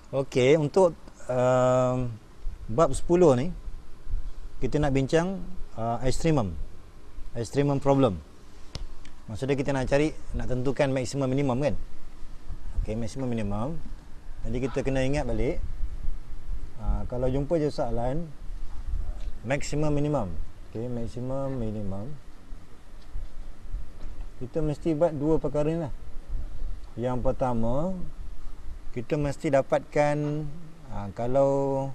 Okey, untuk bab 10 ni kita nak bincang extremum problem. Maksudnya kita nak cari, nak tentukan maksimum minimum kan. Okey, maksimum minimum. Jadi kita kena ingat balik, kalau jumpa je soalan maksimum minimum, okey, maksimum minimum, kita mesti buat dua perkara ni lah. Yang pertama, kita mesti dapatkan, kalau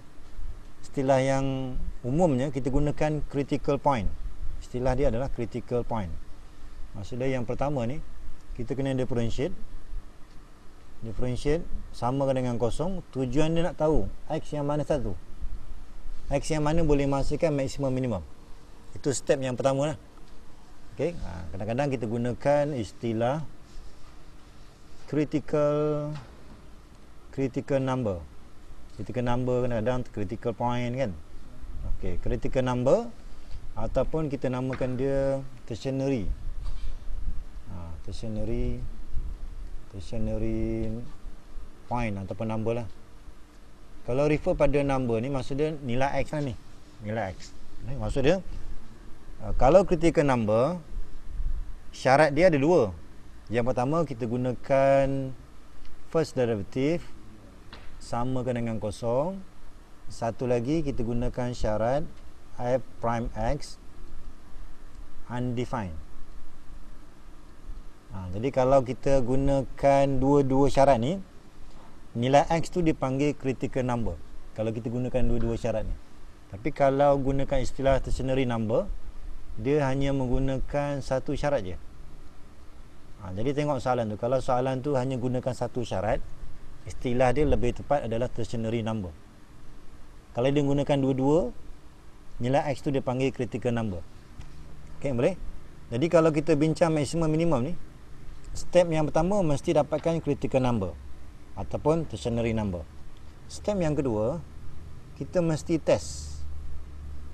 istilah yang umumnya kita gunakan critical point. Istilah dia adalah critical point. Maksudnya yang pertama ni, kita kena differentiate samakan dengan kosong. Tujuan dia nak tahu X yang mana satu, X yang mana boleh menghasilkan maksimum minimum. Itu step yang pertama lah. Okay? Kadang-kadang kita gunakan istilah critical number. Critical number kadang-kadang critical point kan. Okey, critical number ataupun kita namakan dia tertiary. Tertiary point ataupun number lah. Kalau refer pada number ni, maksud dia nilai X lah ni. Nilai X. Maksud dia, kalau critical number, syarat dia ada dua. Yang pertama, kita gunakan first derivative samakan dengan kosong. Satu lagi, kita gunakan syarat f prime x undefined. Jadi kalau kita gunakan dua-dua syarat ni, nilai x tu dipanggil critical number kalau kita gunakan dua-dua syarat ni. Tapi kalau gunakan istilah tertiary number, dia hanya menggunakan satu syarat je. Jadi tengok soalan tu. Kalau soalan tu hanya gunakan satu syarat, istilah dia lebih tepat adalah tertiary number. Kalau dia gunakan dua-dua, nilai x tu dia panggil critical number. Okey, boleh? Jadi kalau kita bincang maksimum minimum ni, step yang pertama mesti dapatkan critical number ataupun tertiary number. Step yang kedua, kita mesti test.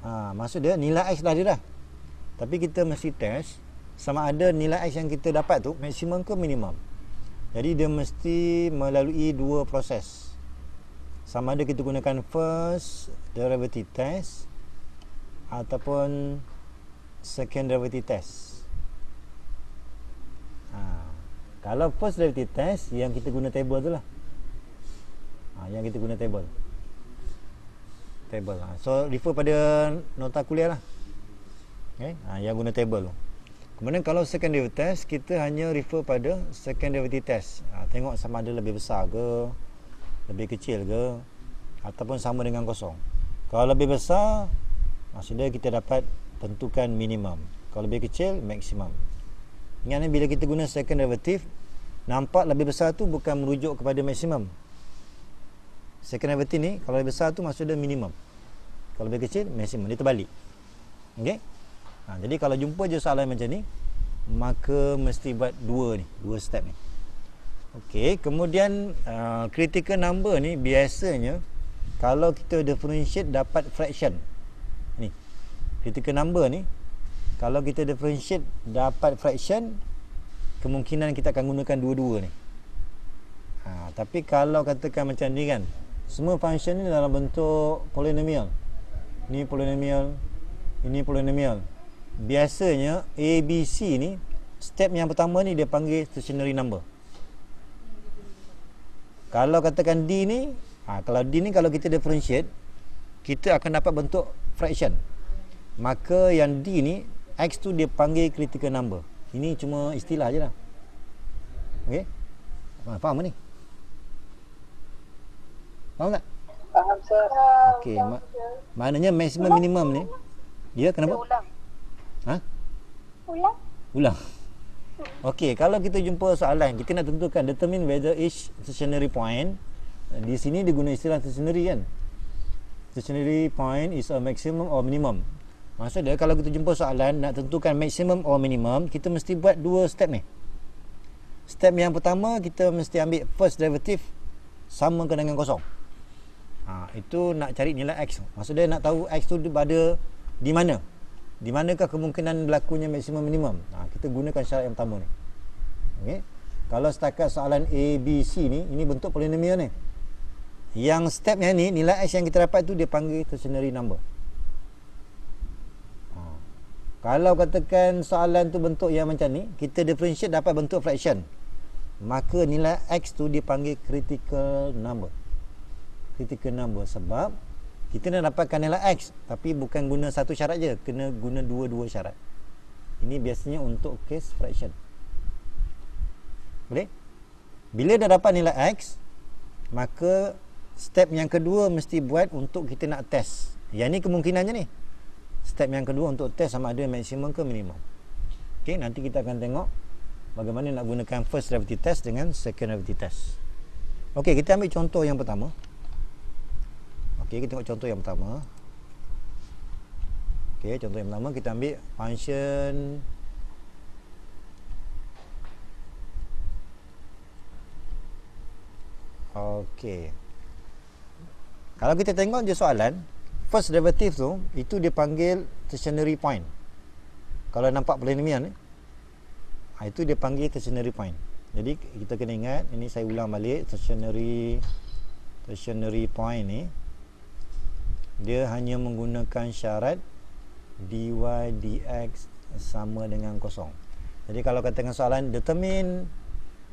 Maksud dia nilai x dah ada dah. Tapi kita mesti test sama ada nilai x yang kita dapat tu maksimum ke minimum. Jadi dia mesti melalui dua proses. Sama ada kita gunakan first derivative test ataupun second derivative test. Kalau first derivative test, yang kita guna table tu lah. Yang kita guna table. So refer pada nota kuliah lah. Okay? Yang guna table tu. Kemudian kalau second derivative test, kita hanya refer pada second derivative test. Tengok sama ada lebih besar ke, lebih kecil ke, ataupun sama dengan kosong. Kalau lebih besar, maksudnya kita dapat tentukan minimum. Kalau lebih kecil, maksimum. Ingat ni, bila kita guna second derivative, nampak lebih besar tu bukan merujuk kepada maksimum. Second derivative ni, kalau lebih besar tu maksudnya minimum. Kalau lebih kecil, maksimum. Dia terbalik. Okey? Jadi kalau jumpa je soalan macam ni, maka mesti buat dua step ni. Okey, kemudian critical number ni biasanya kalau kita differentiate dapat fraction. Ni. Critical number ni kalau kita differentiate dapat fraction, kemungkinan kita akan gunakan dua-dua ni. Tapi kalau katakan macam ni kan, semua function ni dalam bentuk polinomial. Ni polinomial, ini polinomial. Biasanya A, B, C ni, step yang pertama ni dia panggil tertiary number. Kalau katakan D ni, kalau D ni kalau kita differentiate, kita akan dapat bentuk fraction. Maka yang D ni, X tu dia panggil critical number. Ini cuma istilah je lah. Okey? Faham ni? Faham tak? Faham, sir. Okey, maknanya maximum minimum ni, dia kenapa? Ulang. Okey, kalau kita jumpa soalan, kita nak tentukan determine whether each tertiary point. Di sini dia guna istilah tertiary kan. Tertiary point is a maximum or minimum. Maksudnya kalau kita jumpa soalan nak tentukan maximum or minimum, kita mesti buat dua step ni. Step yang pertama, kita mesti ambil first derivative samakan dengan kosong. Itu nak cari nilai x. Maksudnya nak tahu x tu berada di mana. Di manakah kemungkinan berlakunya maksimum minimum. Kita gunakan syarat yang pertama ni. Okey. Kalau setakat soalan A, B, C ni, ini bentuk polinomial ni. Yang step yang ni, nilai X yang kita dapat tu dia panggil tertiary number. Kalau katakan soalan tu bentuk yang macam ni, kita differentiate dapat bentuk fraction, maka nilai X tu dipanggil critical number. Critical number sebab kita nak dapatkan nilai X, tapi bukan guna satu syarat je, kena guna dua-dua syarat. Ini biasanya untuk case fraction. Boleh? Bila dah dapat nilai X, maka step yang kedua mesti buat untuk kita nak test. Yang ni kemungkinannya ni. Step yang kedua untuk test sama ada maksimum ke minimum. Okey, nanti kita akan tengok bagaimana nak gunakan first derivative test dengan second derivative test. Okey, kita ambil contoh yang pertama. Okey, kita tengok contoh yang pertama. Okey, contoh yang pertama kita ambil function okey. Kalau kita tengok je soalan, first derivative tu itu dipanggil tertiary point. Kalau nampak polynomial ni, itu dia panggil tertiary point. Jadi kita kena ingat, ini saya ulang balik, tertiary point ni dia hanya menggunakan syarat dy dx sama dengan kosong. Jadi kalau katakan soalan determine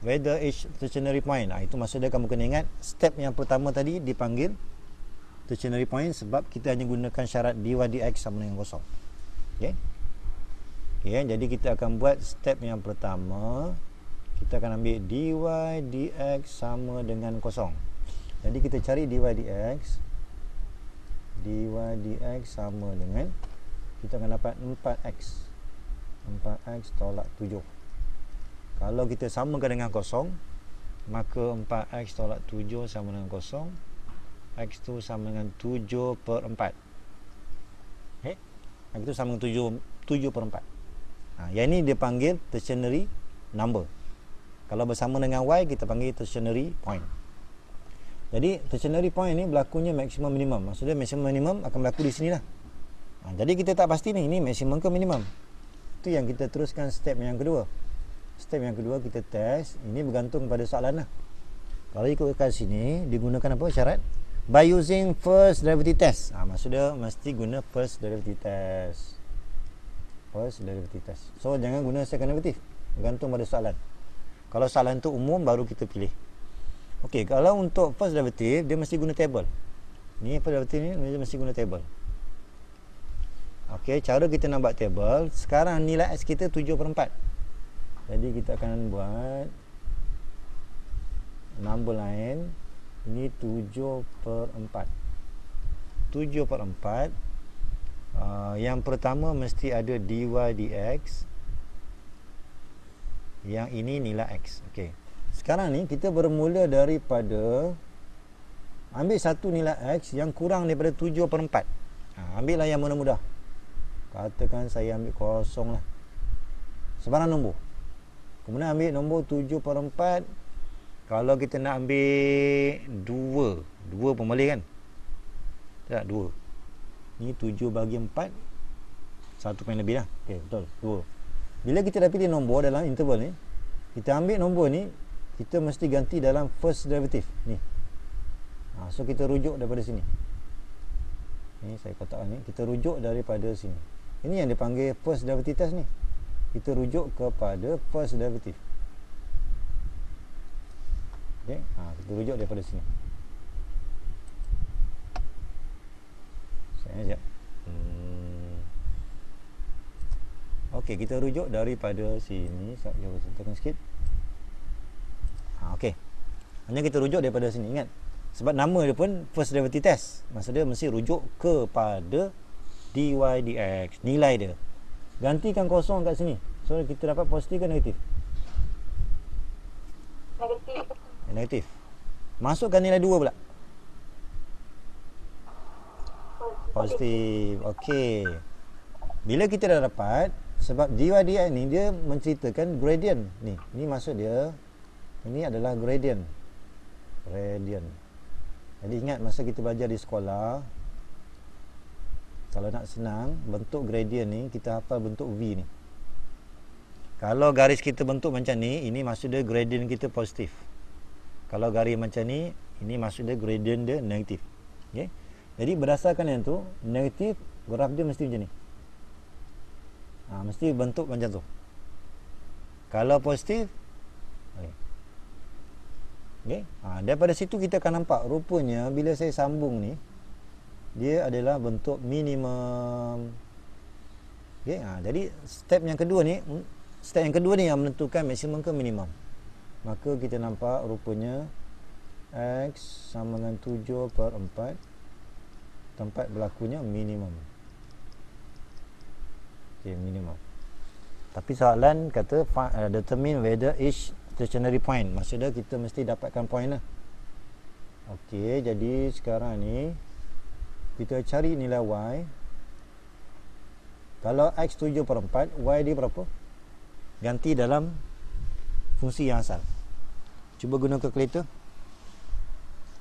whether each tertiary point, itu maksudnya kamu kena ingat step yang pertama tadi dipanggil tertiary point sebab kita hanya gunakan syarat dy dx sama dengan kosong. Okey. Okay, jadi kita akan buat step yang pertama, kita akan ambil dy dx sama dengan kosong. Jadi kita cari dy dx sama dengan, kita akan dapat 4x tolak 7. Kalau kita samakan dengan kosong, maka 4x tolak 7 sama dengan kosong, x tu sama dengan 7 per 4. Okay? X tu sama dengan 7 per 4. Yang ini dia panggil tertiary number. Kalau bersama dengan y, kita panggil tertiary point. Jadi tertiary point ni berlakunya maksimum minimum. Maksudnya maksimum minimum akan berlaku di sini lah. Jadi kita tak pasti ni, ini maksimum ke minimum. Itu yang kita teruskan step yang kedua. Step yang kedua kita test. Ini bergantung pada soalan lah. Kalau ikutkan sini, digunakan apa syarat? By using first derivative test. Maksudnya mesti guna first derivative test. First derivative test. So jangan guna second derivative. Bergantung pada soalan. Kalau soalan tu umum, baru kita pilih. Okey, kalau untuk first derivative, dia mesti guna table. Ni first derivative ni dia mesti guna table. Okey, cara kita nak buat table, sekarang nilai x kita 7 per 4. Jadi kita akan buat number lain. Ini 7 per 4. 7 per 4. Yang pertama mesti ada dy dx. Yang ini nilai x. Okey. Sekarang ni kita bermula daripada ambil satu nilai x yang kurang daripada 7 per 4. Ambillah yang mudah-mudah. Katakan saya ambil kosong lah. Sebarang nombor. Kemudian ambil nombor 7 per 4. Kalau kita nak ambil 2 pun boleh kan? Tak, 2. Ni 7 bagi 4. 1 poin lebih lah. Okey, betul, 2. Bila kita dah pilih nombor dalam interval ni, kita ambil nombor ni, kita mesti ganti dalam first derivative ni. So kita rujuk daripada sini. Ni saya kotakkan ni, kita rujuk daripada sini. Ini yang dipanggil first derivative test ni. Kita rujuk kepada first derivative. Okey, kita rujuk daripada sini. Sekejap. Okey, kita rujuk daripada sini. Saya tekan sikit. Okey. Hanya kita rujuk daripada sini, ingat. Sebab nama dia pun first derivative test. Maksud dia mesti rujuk kepada dy dx, nilai dia. Gantikan kosong kat sini. So kita dapat positif ke negatif? Negatif. Masukkan nilai 2 pula. Positif. Okey. Bila kita dah dapat, sebab dy dx ni dia menceritakan gradient ni. Ini maksud dia, ini adalah gradient. Jadi ingat masa kita belajar di sekolah, kalau nak senang bentuk gradient ni, kita hafal bentuk V ni. Kalau garis kita bentuk macam ni, ini maksud dia gradient kita positif. Kalau garis macam ni, Ini maksud dia gradient dia negatif. Okay. Jadi berdasarkan yang tu, negatif graf dia mesti macam ni. Mesti bentuk macam tu. Kalau positif, okay. Daripada situ kita akan nampak rupanya bila saya sambung ni, dia adalah bentuk minimum. Okay. Jadi step yang kedua ni yang menentukan maksimum ke minimum. Maka kita nampak rupanya X sama dengan 7/4, tempat berlakunya minimum. Okay, minimum. Tapi soalan kata determine whether each stationary point. Maksudnya kita mesti dapatkan point lah. Okey, jadi sekarang ni kita cari nilai Y. Kalau X 7/4, Y dia berapa? Ganti dalam fungsi yang asal. Cuba guna kalkulator.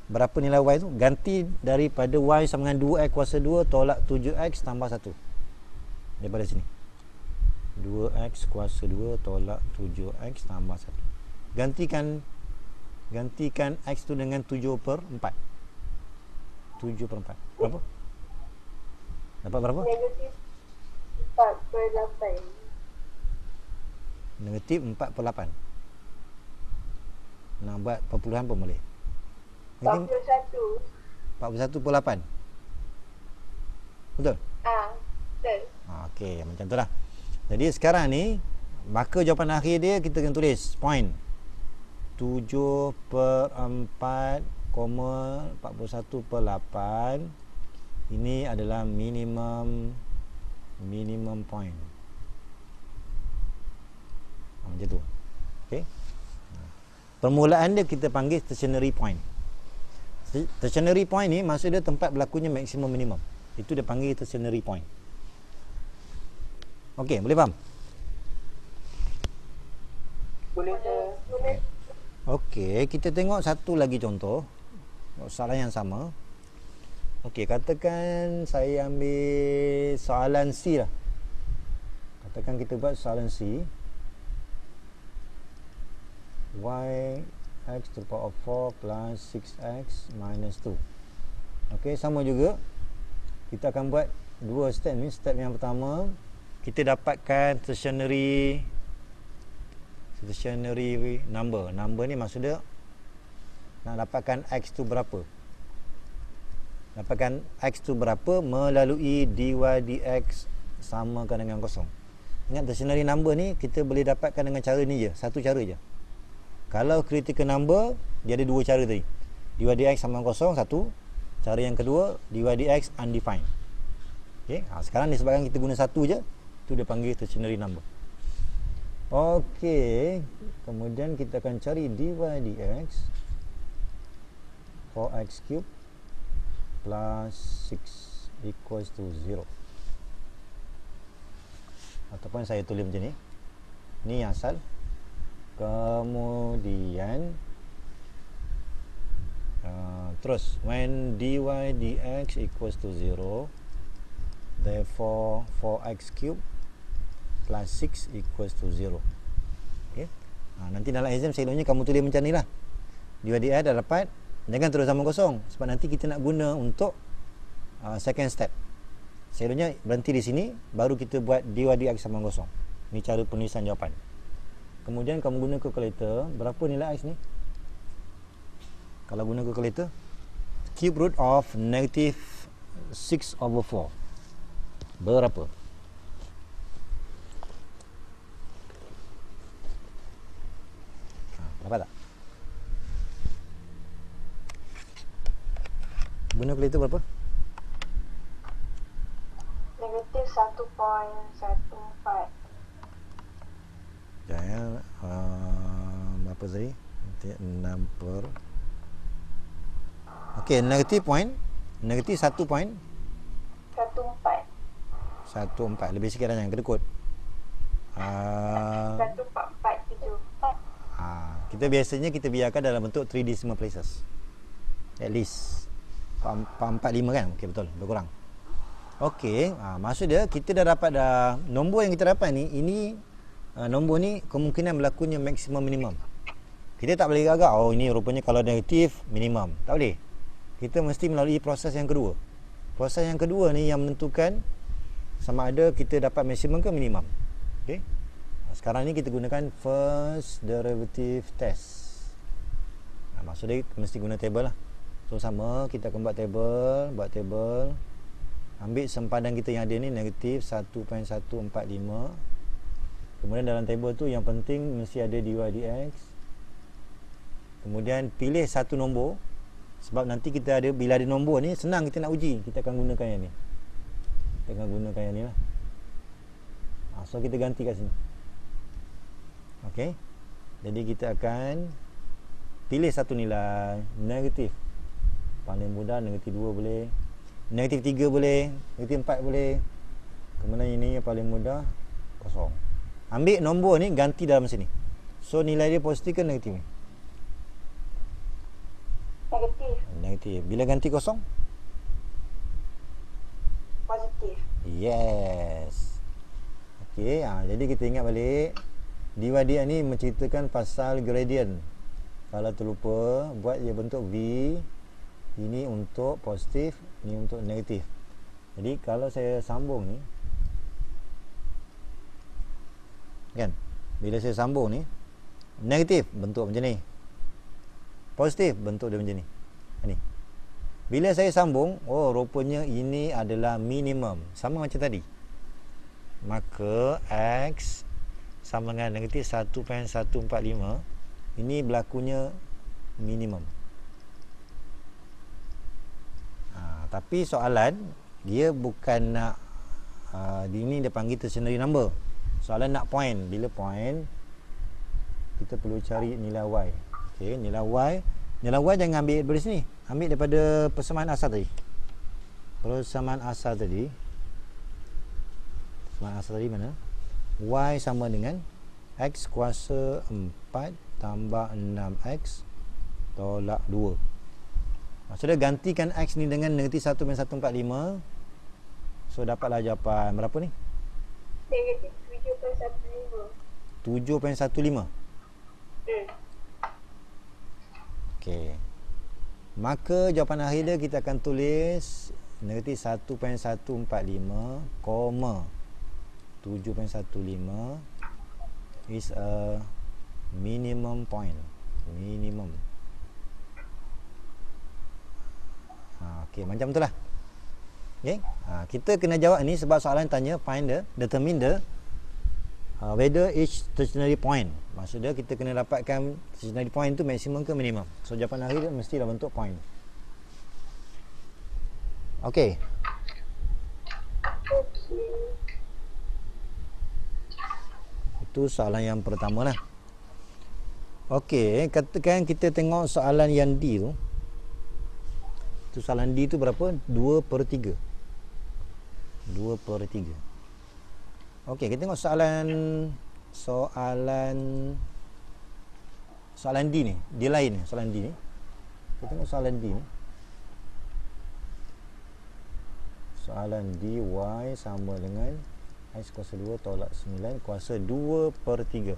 Berapa nilai Y tu? Ganti daripada Y sama dengan 2X kuasa 2 tolak 7X tambah 1. Daripada sini. 2X kuasa 2 tolak 7X tambah 1. Gantikan X tu dengan 7/4. 7/4. Berapa? Dapat berapa? Negatif 4/8. Negatif 4/8. Nak buat perpuluhan pun boleh. 41. 41/8. Betul? Betul. Okey, macam tu lah. Jadi sekarang ni, maka jawapan akhir dia kita akan tulis point 7/4,41/8. Ini adalah minimum point. Macam tu. Okey. Permulaan dia kita panggil stationary point. Stationary point ni maksud dia tempat berlakunya maksimum minimum. Itu dia panggil stationary point. Okey, boleh faham? Boleh. Okey, kita tengok satu lagi contoh. Soalan yang sama. Okey, katakan saya ambil soalan C lah. Katakan kita buat soalan C. Y X to the power of 4 plus 6X minus 2. Okey, sama juga. Kita akan buat dua step ni. Step yang pertama, kita dapatkan stationary number. Number ni maksud dia nak dapatkan X tu berapa. Dapatkan X tu berapa melalui dy dx samakan dengan kosong. Ingat stationary number ni kita boleh dapatkan dengan cara ni je. Satu cara je. Kalau critical number, dia ada dua cara tadi. Dy dx sama dengan kosong, satu. Cara yang kedua, dy dx undefined. Okay. Sekarang disebabkan kita guna satu je, tu dia panggil stationary number. Okey, kemudian kita akan cari dy dx 4x cube plus 6 equals to 0. Ataupun saya tulis macam ni. Ni yang asal. Kemudian terus when dy dx equals to 0, therefore 4x cube plus 6 equals to 0. Okay. Nanti dalam exam selalunya kamu tulis macam ni lah. Dy dx dah dapat. Jangan terus sama kosong. Sebab nanti kita nak guna untuk second step. Selalunya berhenti di sini, baru kita buat dy dx sama kosong. Ini cara penulisan jawapan. Kemudian kamu guna kalkulator. Berapa nilai X ni? Kalau guna kalkulator, cube root of negative 6/4. Berapa? Dapat tak? Guna kalkulator berapa? Negatif 1.14. Jangan berapa tadi? 6 per. Okey, negatif point. Negatif 1 point 1.4. Lebih sikit dah, jangan kedekut. 1.4474. Kita biasanya kita biarkan dalam bentuk 3 decimal places. At least 445 kan? Okey, betul. Lebih kurang. Okey, maksud dia kita dah dapat dah nombor yang kita dapat ni, ini nombor ni kemungkinan berlakunya maksimum minimum. Kita tak boleh agak, oh ini rupanya kalau negatif minimum. Tak boleh. Kita mesti melalui proses yang kedua. Proses yang kedua ni yang menentukan sama ada kita dapat maksimum ke minimum. Okey. Sekarang ni kita gunakan first derivative test. Maksud dia mesti guna table lah. So sama, kita akan buat table. Ambil sempadan kita yang ada ni negatif 1.145. Kemudian dalam table tu yang penting mesti ada dy dx. Kemudian pilih satu nombor. Sebab nanti kita ada, bila ada nombor ni senang kita nak uji. Kita akan gunakan yang ni. Lah. So kita ganti kat sini. Okey. Jadi kita akan pilih satu nilai negatif. Paling mudah negatif 2 boleh. Negatif 3 boleh. Negatif 4 boleh. Kemudian ini yang paling mudah kosong. Ambil nombor ni ganti dalam sini. So nilai dia positif ke negatif ni? Negatif. Bila ganti kosong? Positif. Yes. Okey, jadi kita ingat balik dy dx ni menceritakan pasal gradient. Kalau terlupa, buat dia bentuk V. Ini untuk positif, ini untuk negatif. Jadi kalau saya sambung ni, kan, bila saya sambung ni, negatif bentuk macam ni, positif bentuk dia macam ni. Ni. Bila saya sambung, oh rupanya ini adalah minimum, sama macam tadi. Maka X sama dengan negatif 1.145. Ini berlakunya minimum. Tapi soalan dia bukan nak ini dia panggil tertiary number. Soalan nak point. Bila point, kita perlu cari nilai Y. Okey, nilai Y jangan ambil dari sini. Ambil daripada persamaan asal tadi. Persamaan asal tadi mana? Y sama dengan X kuasa 4 tambah 6X tolak 2. Maksudnya gantikan X ni dengan negatif 1.145. So dapatlah jawapan berapa ni? Negatif 7.15. 7.15. Okey. Maka jawapan akhir dia kita akan tulis negatif 1.145, 7.15 is a minimum point. Minimum. Okey, macam itulah. Okey. Kita kena jawab ni sebab soalan tanya find the determine the whether each tertiary point. Maksudnya kita kena dapatkan tertiary point tu maksimum ke minimum. So jawapan akhir dia mesti dalam bentuk point. Okey. Itu soalan yang pertama lah. Okey, katakan kita tengok soalan yang D tu. Tu soalan D tu berapa? 2/3. 2/3. Okey, kita tengok soalan D ni. Dia lain soalan D ni. Kita tengok soalan D ni. Soalan D, Y sama dengan X kuasa 2 tolak 9 kuasa 2/3.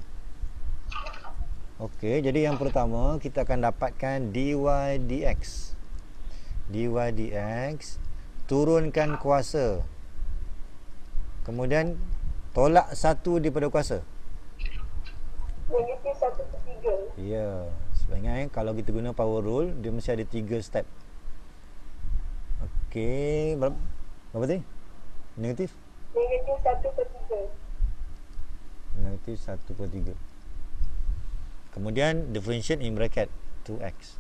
Okey, jadi yang pertama kita akan dapatkan dy dx. Dy dx, turunkan kuasa. Kemudian tolak 1 daripada kuasa. Negatif 1/3. Ya, sebenarnya kalau kita guna power rule, dia mesti ada 3 step. Okey, berapa tadi? Negatif? Negatif 1/3. Negatif 1/3. Kemudian differentiate in bracket 2x.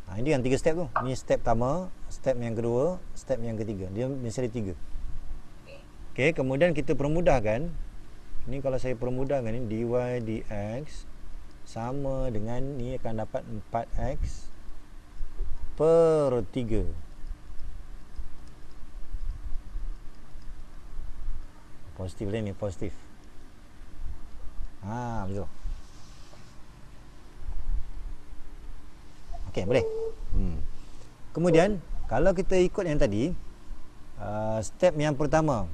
Ini yang 3 step tu. Ini step pertama, step yang kedua, step yang ketiga. Dia mesti ada 3. Okey, kemudian kita permudahkan. Ini kalau saya permudahkan ni dy dx sama dengan ni akan dapat 4x per 3. Positif lah ni, positif. Betul. Okey, boleh. Kemudian kalau kita ikut yang tadi, step yang pertama.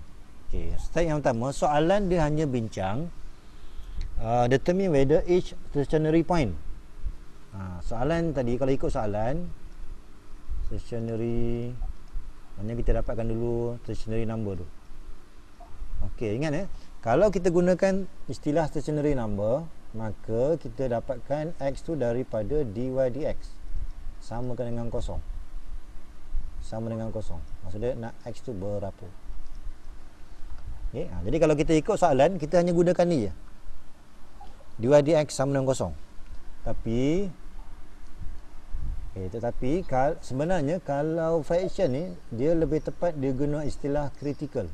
Okey, step yang pertama, soalan dia hanya bincang determine whether each tertiary point. Soalan tadi, kalau ikut soalan stationary, mana kita dapatkan dulu stationary number tu. Okey, ingat kalau kita gunakan istilah stationary number, maka kita dapatkan x tu daripada dy dx samakan dengan kosong. Sama dengan kosong. Maksudnya nak x tu berapa. Okay, jadi kalau kita ikut soalan, kita hanya gunakan ni je. Dy dx sama dengan kosong. Tetapi sebenarnya kalau fraction ni, dia lebih tepat dia guna istilah critical.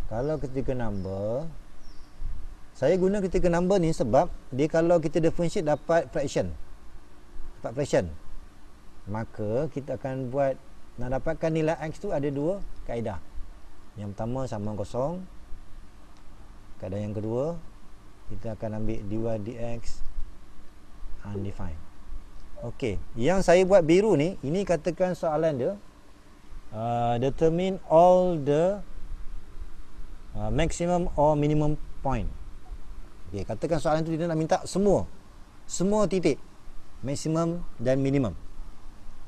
Kalau critical number, saya guna critical number ni sebab dia kalau kita differentiate dapat fraction. Maka kita akan buat, nak dapatkan nilai x tu ada dua kaedah. Yang pertama sama kosong. Kaedah yang kedua, kita akan ambil dy dx undefined. Okey, yang saya buat biru ni, ini katakan soalan dia determine all the maximum or minimum point. Okey, katakan soalan tu dia nak minta semua titik maximum dan minimum.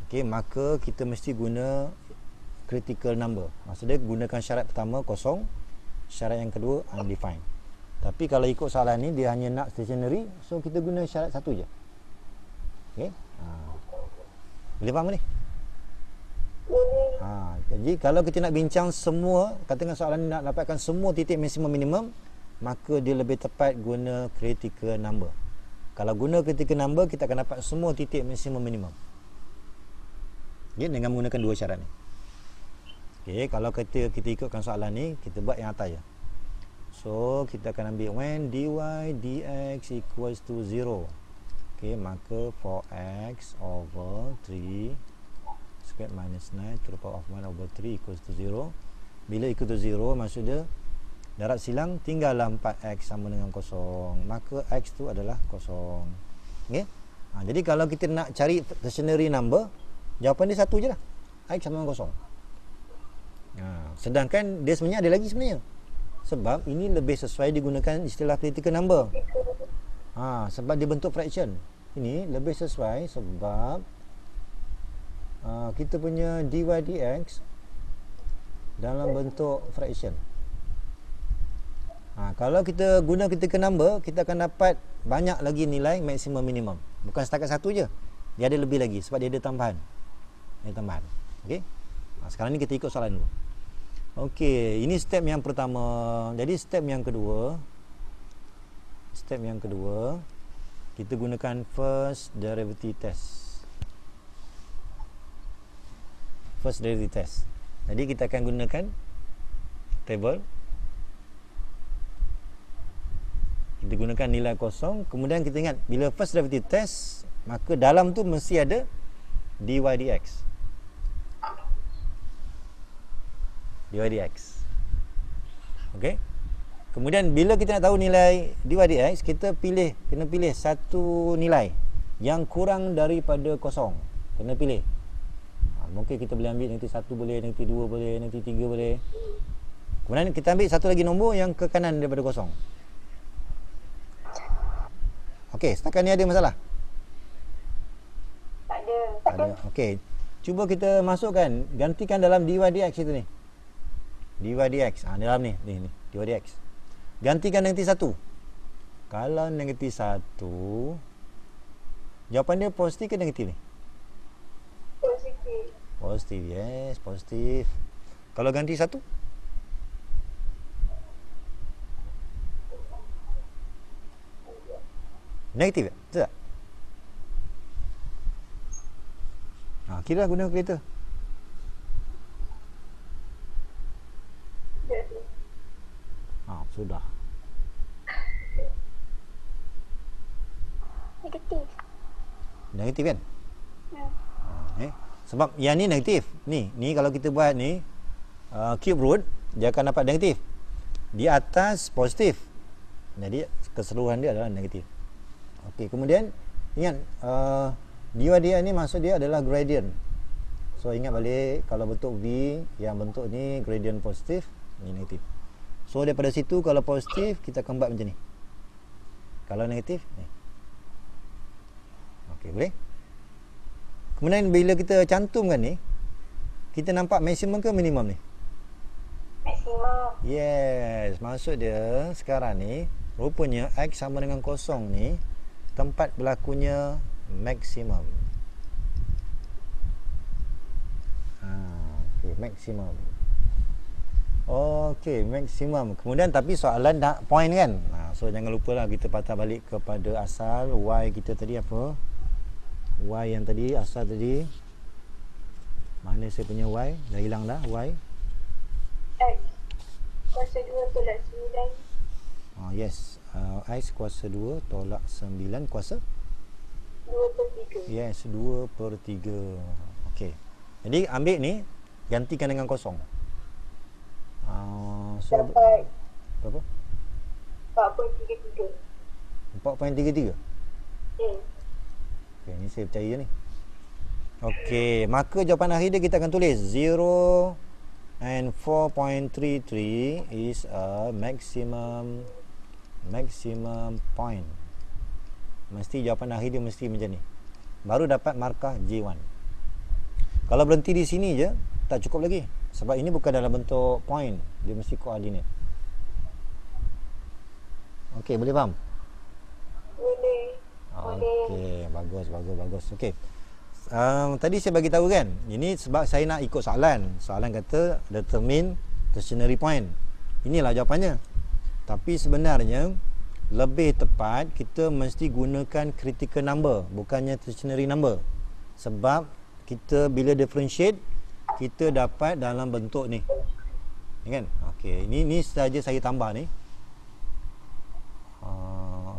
Okey, maka kita mesti guna critical number. Maksudnya gunakan syarat pertama kosong, syarat yang kedua undefined. Tapi kalau ikut soalan ni dia hanya nak stationary, so kita guna syarat satu je. Okey. Boleh faham ni? Jadi kalau kita nak bincang semua, katakan soalan ni nak dapatkan semua titik maksimum minimum, maka dia lebih tepat guna critical number. Kalau guna critical number, kita akan dapat semua titik maksimum minimum. Okay, dengan menggunakan dua syarat ni. Okay, kalau kita ikutkan soalan ni, kita buat yang atas je. So kita akan ambil when dy dx equals to 0. Okay, maka for x over 3 squared minus 9 to the power of 1 over 3 equals to 0. Bila equal to 0, maksudnya darat silang tinggallah 4x sama dengan kosong. Maka x tu adalah kosong. Okay? Jadi kalau kita nak cari stationary number, jawapan dia satu je lah. X sama dengan kosong. Sedangkan dia sebenarnya ada lagi sebenarnya. Sebab ini lebih sesuai digunakan istilah critical number. Sebab dia bentuk fraction. Ini lebih sesuai sebab kita punya dy dx dalam bentuk fraction. Kalau kita guna critical number, kita akan dapat banyak lagi nilai maksimum minimum. Bukan setakat satu je. Dia ada lebih lagi sebab dia ada tambahan. Okey. Sekarang ni kita ikut soalan dulu. Okey, ini step yang pertama. Jadi step yang kedua, kita gunakan first derivative test. Jadi kita akan gunakan table. Kita gunakan nilai kosong. Kemudian kita ingat, bila first derivative test, maka dalam tu mesti ada dy dx. Okey. Kemudian bila kita nak tahu nilai dy dx, kita kena pilih satu nilai yang kurang daripada kosong. Kena pilih. Mungkin kita boleh ambil nanti 1 boleh, nanti 2 boleh, nanti 3 boleh. Kemudian kita ambil satu lagi nombor yang ke kanan daripada kosong. Okey, setakat ni ada masalah? Tak ada. Tak ada. Okey. Cuba kita masukkan, gantikan dalam dy dx itu ni. Dy dx. Dalam ni dy dx. Gantikan negatif 1. Kalau negatif 1, jawapan dia positif ke negatif ni? Positif. Positif, yes, positif. Kalau ganti 1? Negatif tak? Betul tak? Kira guna kalkulator. Sudah. Negatif kan? Sebab yang ni negatif. Ni kalau kita buat ni cube root, dia akan dapat negatif. Di atas positif. Jadi keseluruhan dia adalah negatif. Okey, kemudian ingat dy dx ni maksud dia adalah gradient. So ingat balik, kalau bentuk V yang bentuk ni gradient positif, ni negatif. So daripada situ kalau positif kita akan buat macam ni. Kalau negatif ni. Okey, boleh? Kemudian bila kita cantumkan ni, kita nampak maksimum ke minimum ni? Maksimum. Yes, maksud dia sekarang ni rupanya X sama dengan kosong ni tempat berlakunya maksimum. Okey, maksimum. Okey, maksimum. Kemudian tapi soalan nak point kan? So jangan lupalah kita patah balik kepada asal Y kita tadi apa? Y yang tadi, asal tadi. Mana saya punya Y? Dah hilang dah Y. X kuasa 2 tolak 9. Yes. X kuasa 2 tolak 9 kuasa? 2/3. Yes, 2/3. Okey. Jadi ambil ni, gantikan dengan kosong. So Dapat berapa? 4.33. 4.33. Okey, ni saya percaya ni. Okey, maka jawapan akhir dia kita akan tulis 0 and 4.33 is a maximum point. Mesti jawapan akhir dia mesti macam ni. Baru dapat markah J1. Kalau berhenti di sini je tak cukup lagi. Sebab ini bukan dalam bentuk point, dia mesti koordinat. Okey, boleh faham? Boleh. Okey, bagus. Okey. Tadi saya bagi tahu kan, ini sebab saya nak ikut soalan. Soalan kata determine tertiary point. Inilah jawapannya. Tapi sebenarnya lebih tepat kita mesti gunakan critical number, bukannya tertiary number. Sebab kita bila differentiate kita dapat dalam bentuk ni. Ni kan? Okey, ini saja saya tambah ni.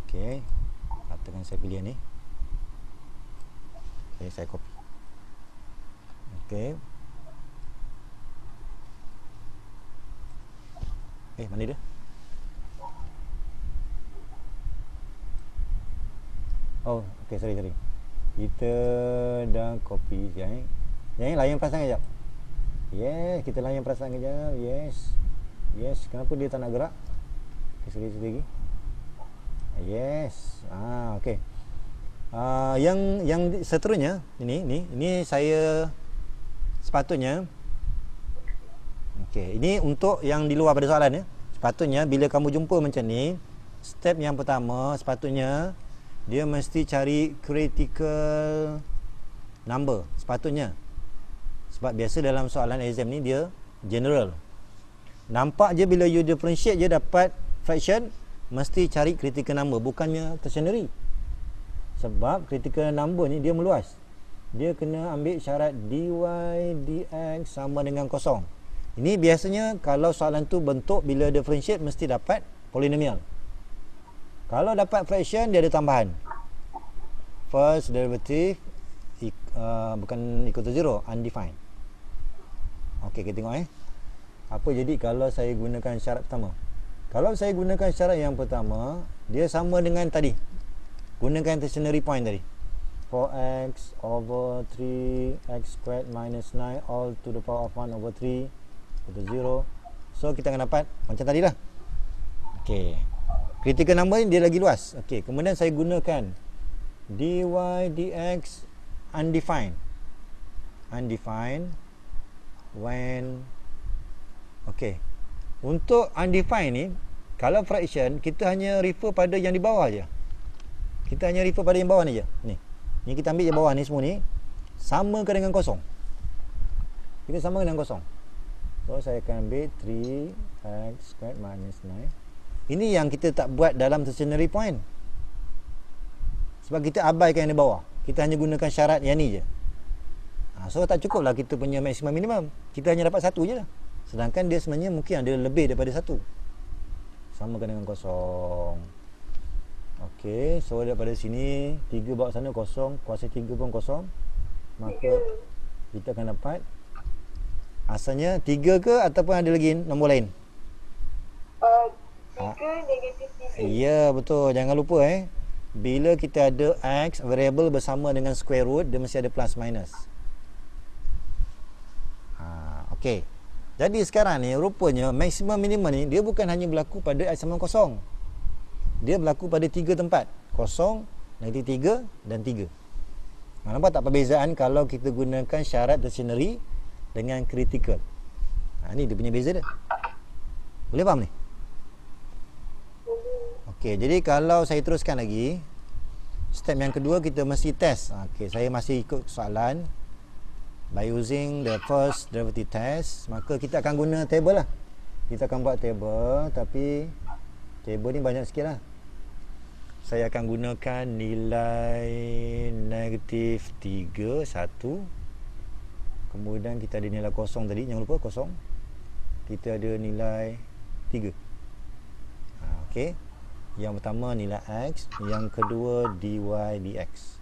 Okey. Katakan saya pilih ni. Okey, saya copy. Okey. Mana dia? Oh, okey, sorry. Kita dah copy sekarang ni. Yang ni layan perasan kejap. Yes, kita layan perasan kejap. Yes, kenapa dia tak nak gerak? Okey, sekali lagi. Yes. Okey. Yang seterusnya ini saya sepatutnya okey, ini untuk yang di luar pada soalan ya. Sepatutnya bila kamu jumpa macam ni, step yang pertama sepatutnya dia mesti cari critical number sepatutnya. Sebab biasa dalam soalan exam ni dia general. Nampak je bila you differentiate je dapat fraction, mesti cari critical number, bukannya tertiary. Sebab critical number ni dia meluas. Dia kena ambil syarat dy dx sama dengan kosong. Ini biasanya kalau soalan tu bentuk bila differentiate mesti dapat polinomial. Kalau dapat fraction dia ada tambahan. First derivative bukan equal to 0, undefined. Okey, kita tengok apa jadi kalau saya gunakan syarat pertama. Kalau saya gunakan syarat yang pertama, dia sama dengan tadi. Gunakan tertiary point tadi. 4x over 3x squared minus 9 all to the power of 1 over 3 equal to 0. So kita akan dapat macam tadi lah. Okey. Critical number ni dia lagi luas. Okey, kemudian saya gunakan dy dx undefined when untuk undefined ni kalau fraction kita hanya refer pada yang di bawah je. Kita hanya refer pada yang bawah ni je. Ni kita ambil yang bawah ni semua ni sama ke dengan kosong. Kita sama dengan kosong. So saya akan ambil 3x squared minus 9. Ini yang kita tak buat dalam tertiary point. Sebab kita abaikan yang di bawah. Kita hanya gunakan syarat yang ni je. So tak cukup lah kita punya maksimum minimum. Kita hanya dapat satu je lah. Sedangkan dia sebenarnya mungkin ada lebih daripada satu. Samakan dengan kosong. Okey, so daripada sini 3 bawa sana kosong, kuasa 3 pun kosong. Maka kita akan dapat asalnya 3 ke ataupun ada lagi nombor lain? 3 negatif 3. Ya, betul. Jangan lupa bila kita ada x variable bersama dengan square root, dia mesti ada plus minus. Okey. Jadi sekarang ni rupanya maksimum minimum ni dia bukan hanya berlaku pada x sama kosong. Dia berlaku pada 3 tempat. Kosong, negatif 3 dan 3. Nampak tak perbezaan kalau kita gunakan syarat tertiary dengan critical? Ni dia punya beza dia. Boleh faham ni? Okey, jadi kalau saya teruskan lagi, step yang kedua kita mesti test. Okey, saya masih ikut soalan. By using the first derivative test, maka kita akan guna table lah. Kita akan buat table, tapi table ni banyak sikit lah. Saya akan gunakan nilai negatif 3, 1. Kemudian kita ada nilai kosong tadi, jangan lupa kosong. Kita ada nilai 3. Okey. Yang pertama nilai X, yang kedua dy dx.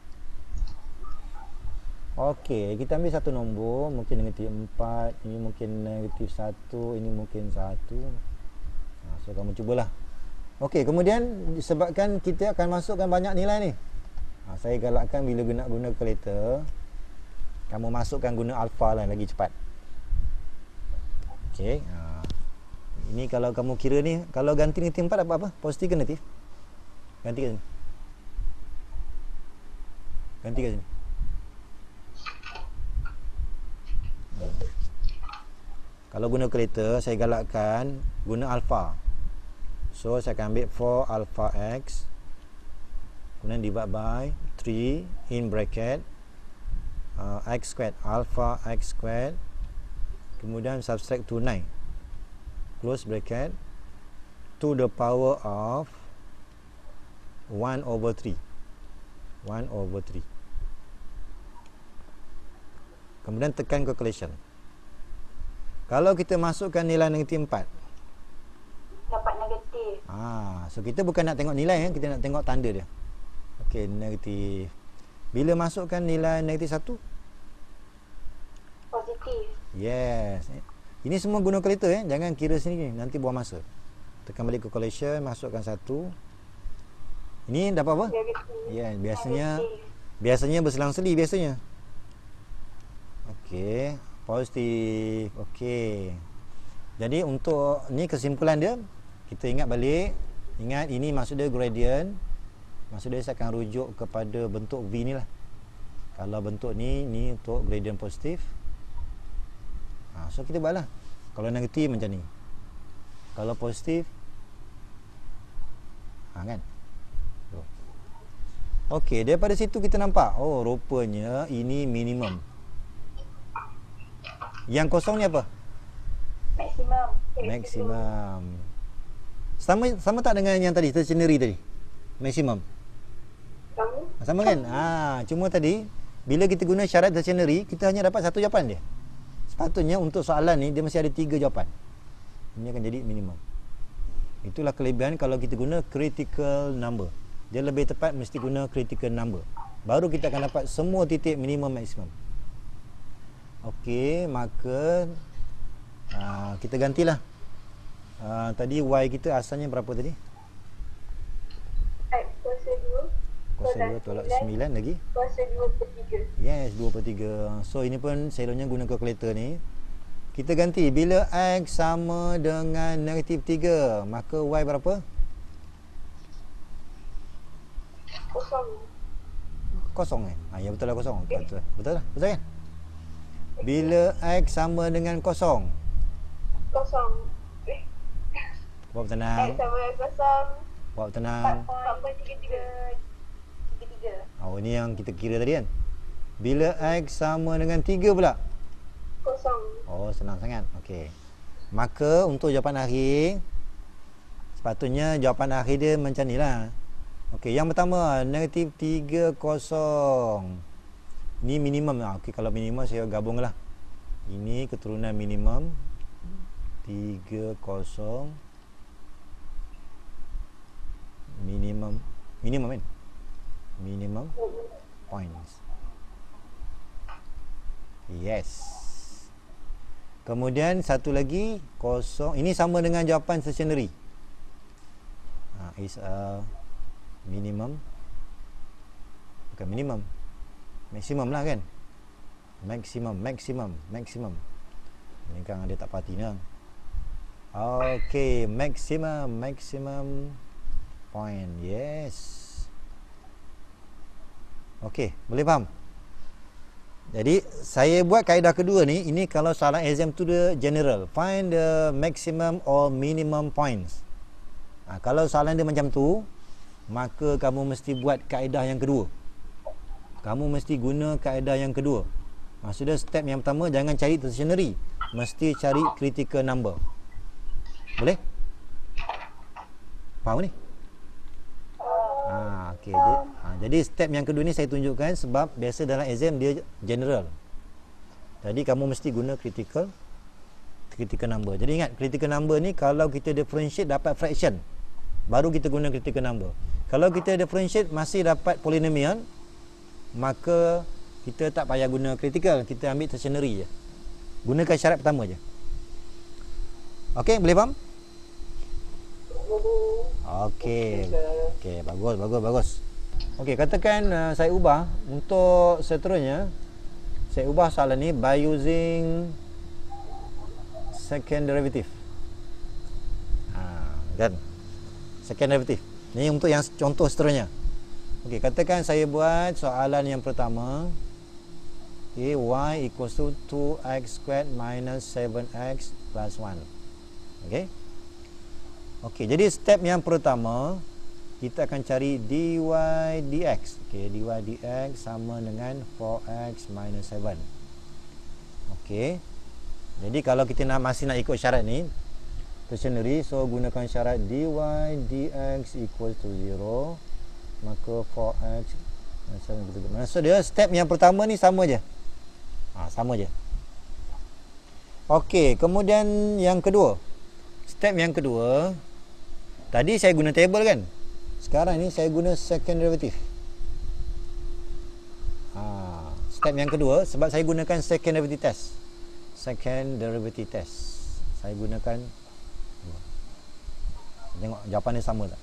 Okey, kita ambil satu nombor, mungkin negatif 4, ini mungkin negatif 1, ini mungkin 1. So kamu cubalah. Okey, kemudian disebabkan kita akan masukkan banyak nilai ni. Saya galakkan bila guna kalkulator, kamu masukkan guna alpha lah, lagi cepat. Okey. Ini kalau kamu kira ni, kalau ganti negatif 4 dapat apa? Positif ke negatif? Ganti kat sini. Ganti kat sini. Kalau guna kalkulator, saya galakkan guna alpha. So saya akan ambil 4 alpha x, kemudian divide by 3 in bracket x squared, alpha x squared, kemudian subtract to 9, close bracket, to the power of 1 over 3. 1 over 3. Kemudian tekan calculation. Kalau kita masukkan nilai negatif 4, dapat negatif. So kita bukan nak tengok nilai, kita nak tengok tanda dia. Okey, negatif. Bila masukkan nilai negatif 1? Positif. Yes. Ini semua guna kalkulator, jangan kira sini, nanti buang masa. Tekan balik calculation, masukkan 1. Ini dapat apa? Negatif. Ya, biasanya berselang-seli biasanya. Okey, positif. Okey. Jadi untuk ni kesimpulan dia, kita ingat balik. Ingat ini maksud dia gradient. Maksud dia saya akan rujuk kepada bentuk V ni lah. Kalau bentuk ni untuk gradient positif. So kita buatlah. Kalau negatif macam ni. Kalau positif, kan? Okey, daripada situ kita nampak, oh rupanya ini minimum. Yang kosong ni apa? Maksimum. Maksimum. Sama tak dengan yang tadi, tertiary tadi? Maksimum. Sama kan? Cuma tadi bila kita guna syarat tertiary, kita hanya dapat satu jawapan dia. Sepatutnya untuk soalan ni dia mesti ada 3 jawapan. Ini akan jadi minimum. Itulah kelebihan kalau kita guna critical number. Dia lebih tepat mesti guna critical number. Baru kita akan dapat semua titik minimum maksimum. Okey, maka kita gantilah. Tadi y kita asalnya berapa tadi? X kuasa 2. Kuasa 2 tolak 9 lagi. Kuasa 2/3. Yes, 2/3. So ini pun selalunya guna kalkulator ni. Kita ganti bila x sama dengan negatif 3, maka y berapa? Kosong kan? Ya betul lah kosong. Betul lah. Betul kan? Bila x sama dengan kosong. Kosong. Buat tenang. X sama dengan kosong. Buat tenang. 4.33. Oh, ini yang kita kira tadi kan. Bila x sama dengan 3 pula. Kosong. Oh, senang sangat. Okey. Maka untuk jawapan akhir, sepatutnya jawapan akhir dia macam ni lah. Okey, yang pertama negatif 3, kosong. Ini minimum lah. Okey, kalau minimum saya gabunglah. Ini keturunan minimum 3, kosong. Minimum kan? Minimum points. Yes. Kemudian satu lagi kosong. Ini sama dengan jawapan stationary. Is a minimum. Bukan minimum. Maksimum lah kan? Maksimum. Ini kan dia tak parti ni. Okey, maximum point. Yes. Okey, boleh faham? Jadi saya buat kaedah kedua ni, ini kalau soalan exam tu dia general. Find the maximum or minimum points. Kalau soalan dia macam tu, maka kamu mesti buat kaedah yang kedua. Kamu mesti guna kaedah yang kedua. Maksudnya step yang pertama jangan cari tertiary, mesti cari critical number. Boleh? Faham ni? Okey. Jadi step yang kedua ni saya tunjukkan sebab biasa dalam exam dia general. Jadi kamu mesti guna critical number. Jadi ingat critical number ni kalau kita differentiate dapat fraction, baru kita guna critical number. Kalau kita differentiate masih dapat polynomial, maka kita tak payah guna critical, kita ambil tertiary je. Gunakan syarat pertama je. Okey, boleh faham? Okey. Okey, bagus. Okey, katakan saya ubah untuk seterusnya. Saya ubah soalan ni by using second derivative. Kan? Second derivative. Ni untuk yang contoh seterusnya. Okey, katakan saya buat soalan yang pertama. Okay, y equals to 2x squared minus 7x plus 1. Okey. Okey, jadi step yang pertama kita akan cari dy dx. Okey, dy dx sama dengan 4x minus 7. Okey. Jadi kalau kita masih nak ikut syarat ni tertiary, so gunakan syarat dy dx equals to 0, maka 4x minus 7 betul. Maksud dia step yang pertama ni sama je. Sama je. Okey, kemudian yang kedua. Step yang kedua, tadi saya guna table kan? Sekarang ni saya guna second derivative. Step yang kedua, sebab saya gunakan second derivative test. Second derivative test. Saya gunakan, tengok jawapan dia sama tak?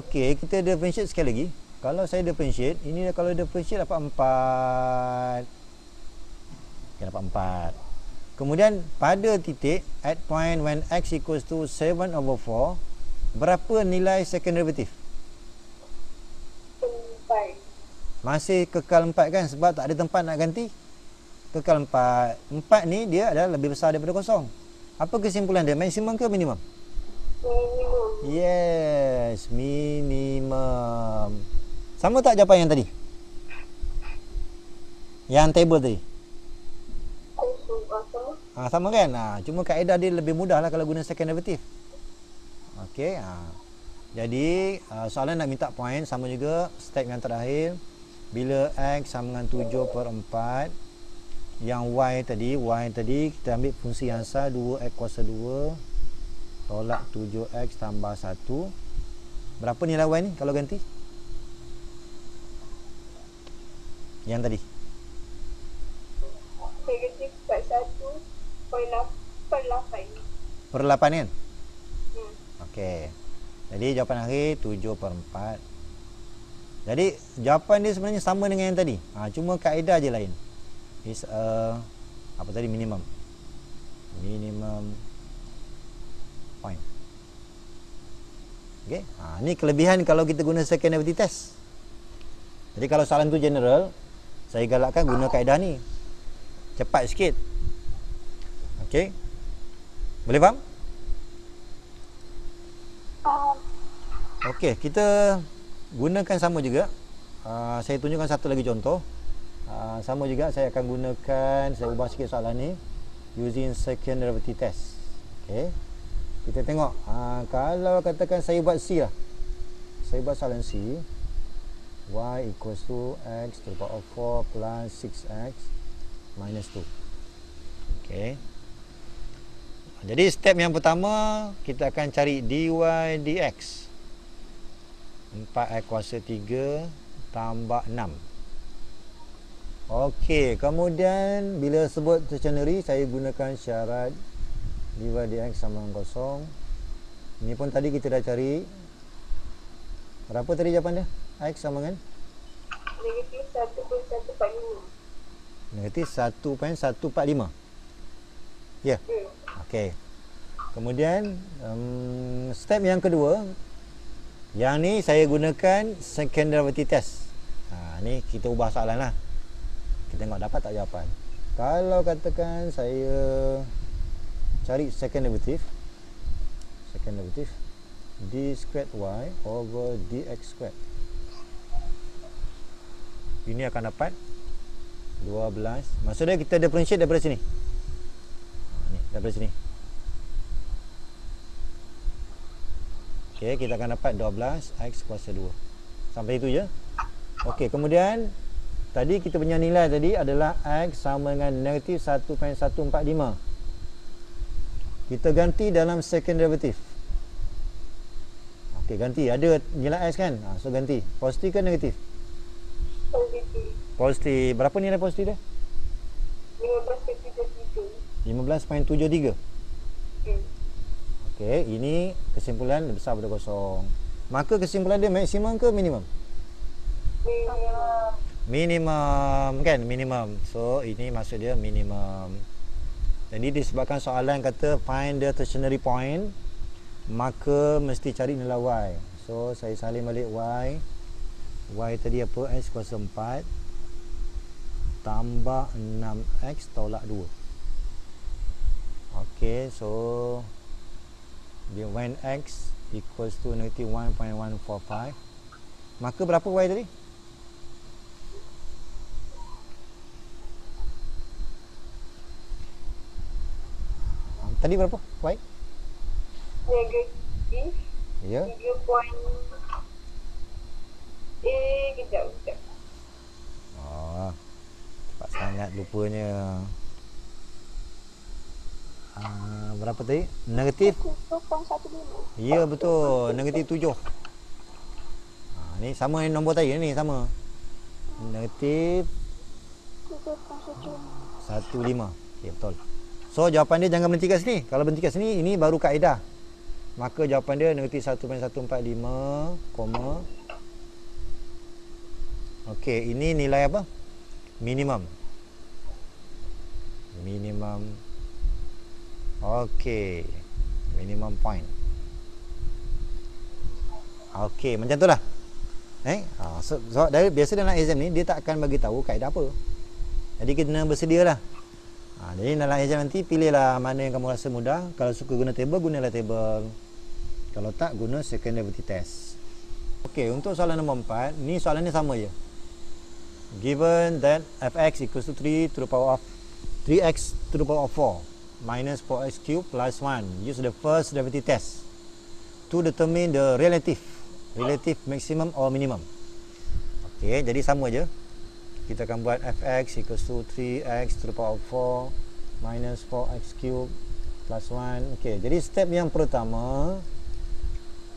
Okey, kita differentiate sekali lagi. Kalau saya differentiate, ini kalau differentiate dapat 4. Okay, dapat 4. Kemudian pada titik at point when x equals to 7/4, berapa nilai second derivative? 4. Masih kekal 4 kan, sebab tak ada tempat nak ganti. Kekal 4. 4 ni dia adalah lebih besar daripada kosong. Apa kesimpulan dia? Maksimum ke minimum? Minimum. Yes, minimum. Sama tak jawapan yang tadi? Yang table tadi? Sama kan? Cuma kaedah dia lebih mudah lah kalau guna second derivative. Okey. Jadi soalan nak minta point, sama juga step yang terakhir. Bila x sama dengan 7/4, yang y tadi kita ambil fungsi yang asal 2x kuasa 2 tolak 7x tambah 1. Berapa nilai y ni kalau ganti? Yang tadi. Negatif 41.8. Per 8 kan? Okey. Jadi jawapan akhir 7/4. Jadi jawapan dia sebenarnya sama dengan yang tadi. Cuma kaedah je lain. Is apa tadi, minimum. Minimum point. Okey. Ni kelebihan kalau kita guna second derivative test. Jadi kalau soalan tu general, saya galakkan guna kaedah ni. Cepat sikit. Okey. Boleh faham? Okey, kita gunakan sama juga. Saya tunjukkan satu lagi contoh. Sama juga saya akan gunakan, saya ubah sikit soalan ni using second derivative test. Okey. Kita tengok kalau katakan saya buat C lah. Saya buat soalan C. Y equals to x to the power of 4 plus 6x minus 2. Okey. Jadi step yang pertama kita akan cari dy dx. 4x kuasa 3 tambah 6. Okey, kemudian bila sebut tertiary, saya gunakan syarat dy dx sama dengan kosong. Ini pun tadi kita dah cari. Berapa tadi jawapan dia? X sama dengan? Negatif 1.145. Negatif 1.145. Ya. Okey. Kemudian step yang kedua, yang ni saya gunakan second derivative test. Ni kita ubah soalan lah. Kita tengok dapat tak jawapan. Kalau katakan saya cari second derivative d squared y over dx squared, ini akan dapat 12. Maksudnya kita differentiate daripada sini. Ni, daripada sini. Okey, kita akan dapat 12x kuasa 2. Sampai itu je. Okey, kemudian tadi kita punya nilai tadi adalah x sama dengan negatif 1.145. Kita ganti dalam second derivative. Okey, ganti. Ada nilai x kan? So ganti. Positif ke negatif? Positif. Positif. Berapa nilai positif dia? 15.73. 15.73. Okey, ini kesimpulan besar pada kosong. Maka kesimpulan dia maksimum ke minimum? Minimum. Minimum kan? Minimum. So ini maksud dia minimum. Jadi disebabkan soalan kata find the tertiary point, maka mesti cari nilai y. So saya salin balik y. Y tadi apa? X kuasa 4 tambah 6x tolak 2. Okey, so dia when x equals to negative 1.145, maka berapa y tadi? Tadi berapa y? Negatif. Ya. 3 point. Kejap. Oh, cepat sangat lupanya. Berapa tadi? Negatif? 7.15. Ya, betul. Negatif 7. Ni sama yang nombor tadi ni, sama. Negatif 15. Ya, betul. So, jawapan dia jangan berhenti kat sini. Kalau berhenti kat sini, ini baru kaedah. Maka jawapan dia negatif 1.145, koma. Okey, ini nilai apa? Minimum. Minimum. Okey. Minimum point. Okey, macam tu lah. So dari biasa dalam exam ni dia tak akan bagi tahu kaedah apa. Jadi kita kena bersedialah. Jadi dalam exam nanti pilihlah mana yang kamu rasa mudah. Kalau suka guna table, gunalah table. Kalau tak, guna second derivative test. Okey, untuk soalan nombor 4, ni soalan ni sama je. Given that fx equals to 3 to the power of 3x to the power of 4 minus 4x cubed plus 1. Use the first derivative test to determine the relative maximum or minimum. Okey, jadi sama je. Kita akan buat fx equals to 3x to the power of 4 minus 4x cubed plus 1. Okey, jadi step yang pertama,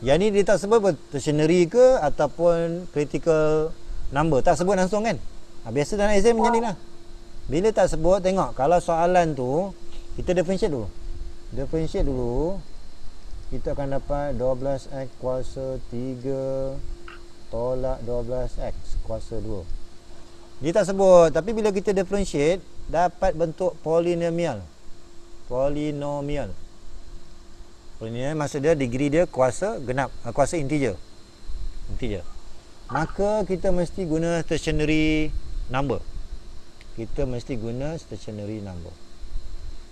yang ni dia tak sebut tertiary ke ataupun critical number, tak sebut langsung kan. Biasa dalam exam macam ni lah. Bila tak sebut, tengok kalau soalan tu kita differentiate dulu. Kita akan dapat 12x kuasa 3 tolak 12x kuasa 2. Dia tak sebut, tapi bila kita differentiate dapat bentuk polinomial. Polinomial maksud dia degree dia kuasa genap, kuasa integer. Maka kita mesti guna tertiary number.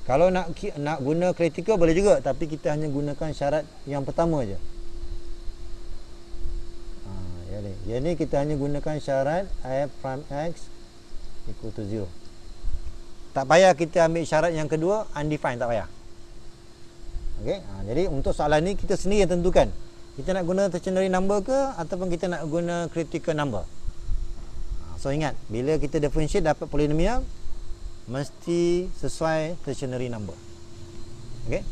Kalau nak guna critical boleh juga, tapi kita hanya gunakan syarat yang pertama je. Yang ni kita hanya gunakan syarat f prime x equal to 0. Tak payah kita ambil syarat yang kedua, undefined, tak payah. Okey, jadi untuk soalan ni kita sendiri yang tentukan. Kita nak guna tertiary number ke ataupun kita nak guna critical number. So ingat, bila kita differentiate dapat polinomial, mesti sesuai tertiary number. Okey.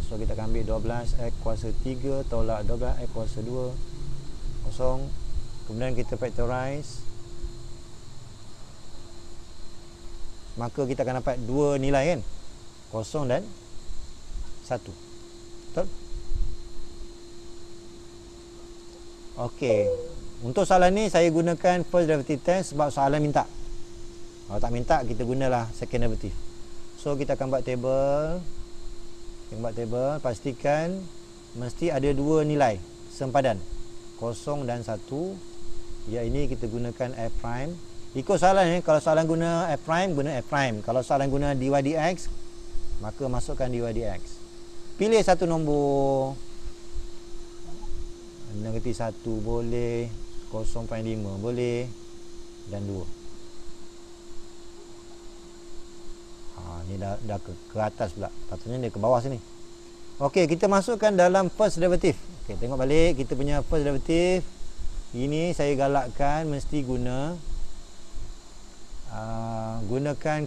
So kita akan ambil 12x kuasa 3 tolak 12x kuasa 2 kosong. Kemudian kita factorize. Maka kita akan dapat dua nilai kan? Kosong dan 1. Betul? Okey. Untuk soalan ni saya gunakan first derivative test sebab soalan minta. Kalau tak minta, kita gunalah second derivative. So kita akan buat table. Pastikan mesti ada dua nilai sempadan, 0 dan 1. Yang ini kita gunakan f prime Ikut soalan ni, kalau soalan guna f prime, guna f prime. Kalau soalan guna dy dx, maka masukkan dy dx. Pilih satu nombor. Negatif 1 boleh, 0.5 boleh, dan 2. Ni dah ke atas pula. Patutnya dia ke bawah sini. Okey, kita masukkan dalam first derivative. Okey, tengok balik kita punya first derivative. Ini saya galakkan mesti gunakan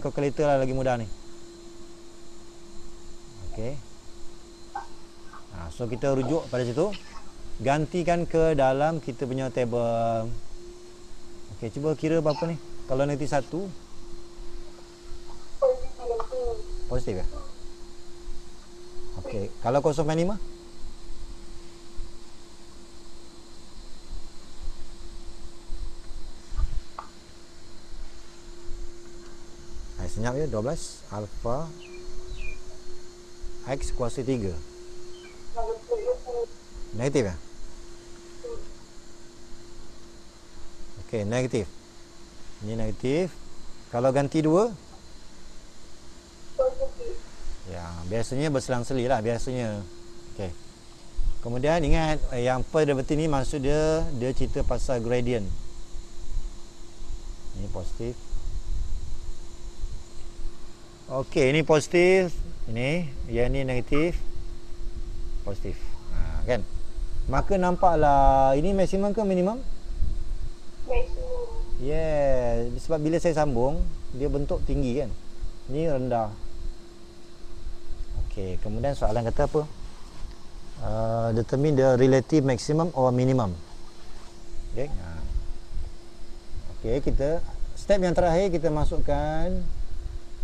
calculator lah, lagi mudah ni. Okey. So kita rujuk pada situ. Gantikan ke dalam kita punya table. Okey, cuba kira berapa ni? Kalau negatif 1 positif ya? Okey, kalau 0.5? Senyap ya, 12 alpha x kuasa 3. Negatif ya? Okey, negatif. Ini negatif. Kalau ganti 2? Ya, biasanya berselang-seli lah biasanya. Okey. Kemudian ingat yang first derivative ni maksud dia cerita pasal gradient. Ini positif. Okey, ini positif. Yang ni negatif. Positif. Kan? Maka nampaklah ini maksimum ke minimum? Maksimum. Yeah, sebab bila saya sambung dia bentuk tinggi kan. Ni rendah. Okey, kemudian soalan kata apa? Determine the relative maximum or minimum. Okey. Okey, kita step yang terakhir kita masukkan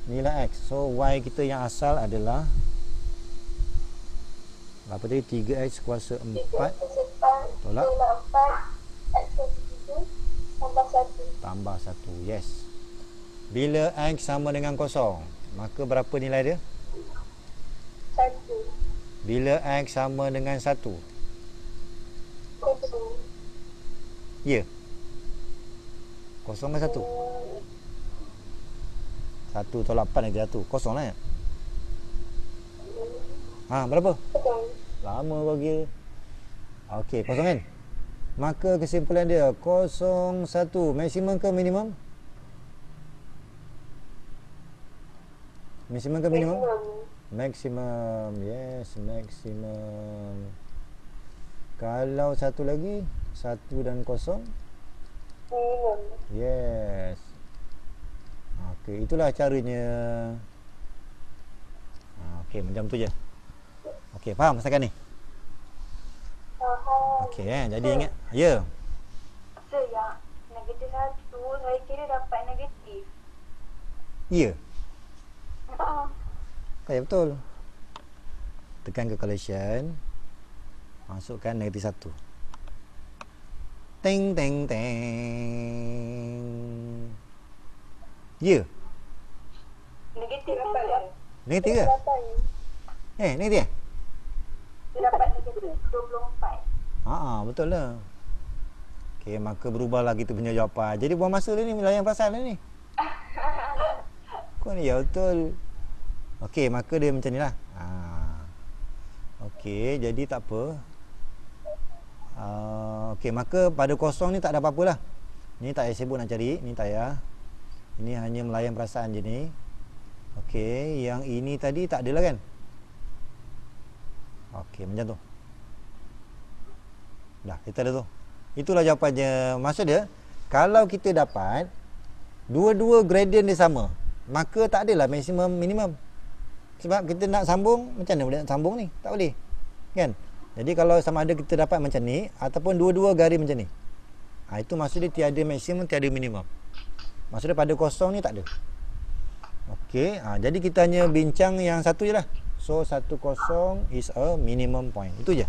nilai x. So y kita yang asal adalah apa tadi? 3x kuasa 4 tolak 4 x kuasa 3 tambah 1. Tambah 1. Yes. Bila x sama dengan kosong, maka berapa nilai dia? 1. Bila x sama dengan 1? Kosong. Ya. Kosong ke 1? 1 tolak 4 lagi 1. Kosong lah ya? Berapa? Kosong. Lama kau kira. Okey, kosong kan? Maka kesimpulan dia 0, 1. Maksimum ke minimum? Maksimum ke minimum? Maksimum. Yes, maksimum. Kalau satu lagi, 1 dan 0? Minimum. Yes. Okey, itulah caranya. Okey, macam tu je. Okey, faham masakan ni? Faham. Okey, jadi ingat. Ya. Sir, yang negatif 1 saya kira dapat negatif. Ya. Ya, betul. Tekan calculation. Masukkan negatif 1. Teng teng teng. Ya. Negatif dapat. Negatif ke? Negatif eh? Dia dapat negatif 24. Betul lah. Okey, maka berubahlah kita punya jawapan. Jadi buang masa ni layan perasaan ni. Kau ni ya betul. Okey, maka dia macam ni lah. Okey, jadi tak apa. Okey, maka pada kosong ni tak ada apa-apa lah. Ni tak payah sibuk nak cari. Ni tak payah. Ini hanya melayan perasaan je ni. Okey, yang ini tadi tak ada lah kan? Okey, macam tu. Dah, kita dah tu. Itulah jawapannya. Maksud dia, kalau kita dapat dua-dua gradient dia sama, maka tak adalah maksimum minimum. Sebab kita nak sambung, macam mana boleh nak sambung ni? Tak boleh. Kan? Jadi kalau sama ada kita dapat macam ni ataupun dua-dua garis macam ni. Itu maksud dia tiada maksimum, tiada minimum. Maksud dia pada kosong ni tak ada. Okey, jadi kita hanya bincang yang satu je lah. So 1, 0 is a minimum point. Itu je.